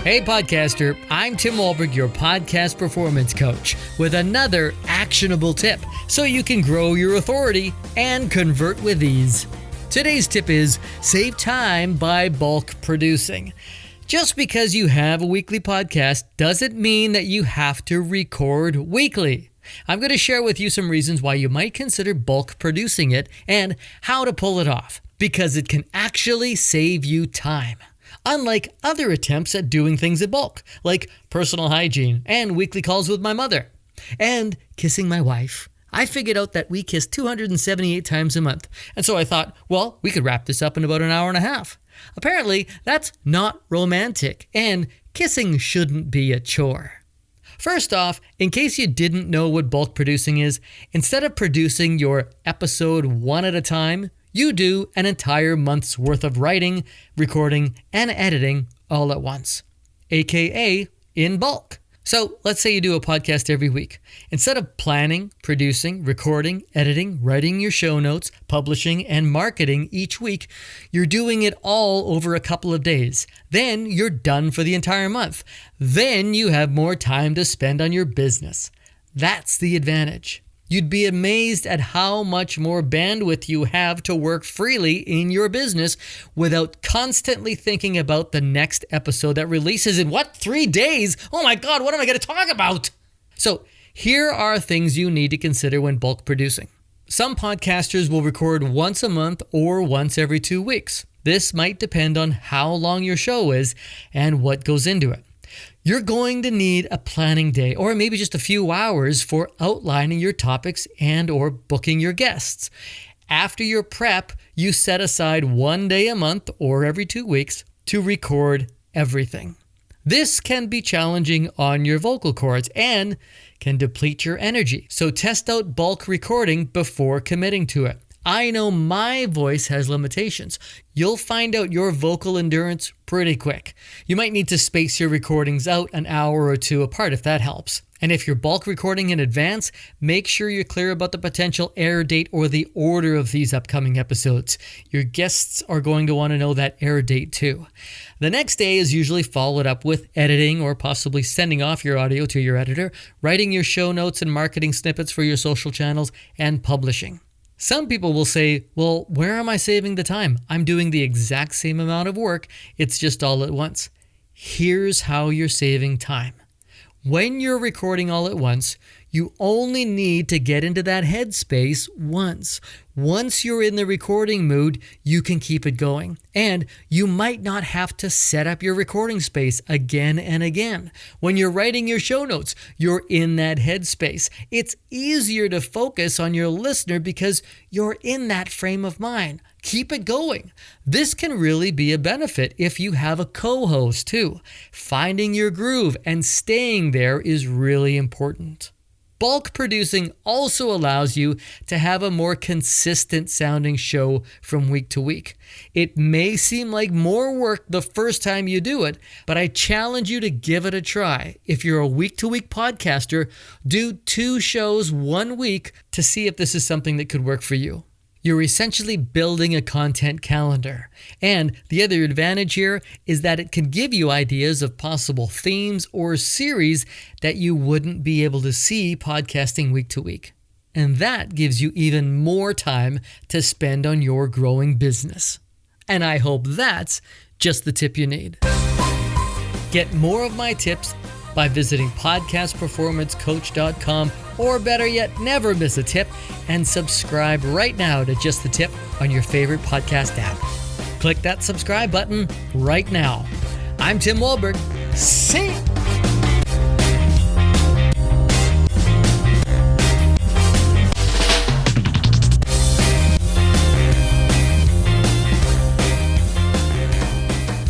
Hey podcaster, I'm Tim Wahlberg, your podcast performance coach, with another actionable tip so you can grow your authority and convert with ease. Today's tip is save time by bulk producing. Just because you have a weekly podcast doesn't mean that you have to record weekly. I'm going to share with you some reasons why you might consider bulk producing it and how to pull it off, because it can actually save you time. Unlike other attempts at doing things in bulk, like personal hygiene and weekly calls with my mother, and kissing my wife. I figured out that we kiss 278 times a month, and so I thought, well, we could wrap this up in about an hour and a half. Apparently, that's not romantic, and kissing shouldn't be a chore. First off, in case you didn't know what bulk producing is, instead of producing your episode one at a time, you do an entire month's worth of writing, recording, and editing all at once, aka in bulk. So let's say you do a podcast every week. Instead of planning, producing, recording, editing, writing your show notes, publishing, and marketing each week, you're doing it all over a couple of days. Then you're done for the entire month. Then you have more time to spend on your business. That's the advantage. You'd be amazed at how much more bandwidth you have to work freely in your business without constantly thinking about the next episode that releases in 3 days? Oh my God, what am I going to talk about? So here are things you need to consider when bulk producing. Some podcasters will record once a month or once every 2 weeks. This might depend on how long your show is and what goes into it. You're going to need a planning day or maybe just a few hours for outlining your topics and or booking your guests. After your prep, you set aside 1 day a month or every 2 weeks to record everything. This can be challenging on your vocal cords and can deplete your energy. So test out bulk recording before committing to it. I know my voice has limitations. You'll find out your vocal endurance pretty quick. You might need to space your recordings out an hour or two apart if that helps. And if you're bulk recording in advance, make sure you're clear about the potential air date or the order of these upcoming episodes. Your guests are going to want to know that air date too. The next day is usually followed up with editing or possibly sending off your audio to your editor, writing your show notes and marketing snippets for your social channels, and publishing. Some people will say, well, where am I saving the time? I'm doing the exact same amount of work. It's just all at once. Here's how you're saving time. When you're recording all at once, you only need to get into that headspace once. Once you're in the recording mood, you can keep it going. And you might not have to set up your recording space again and again. When you're writing your show notes, you're in that headspace. It's easier to focus on your listener because you're in that frame of mind. Keep it going. This can really be a benefit if you have a co-host too. Finding your groove and staying there is really important. Bulk producing also allows you to have a more consistent sounding show from week to week. It may seem like more work the first time you do it, but I challenge you to give it a try. If you're a week-to-week podcaster, do 2 shows 1 week to see if this is something that could work for you. You're essentially building a content calendar. And the other advantage here is that it can give you ideas of possible themes or series that you wouldn't be able to see podcasting week to week. And that gives you even more time to spend on your growing business. And I hope that's just the tip you need. Get more of my tips by visiting podcastperformancecoach.com, or better yet, never miss a tip, and subscribe right now to Just the Tip on your favorite podcast app. Click that subscribe button right now. I'm Tim Wahlberg. See ya!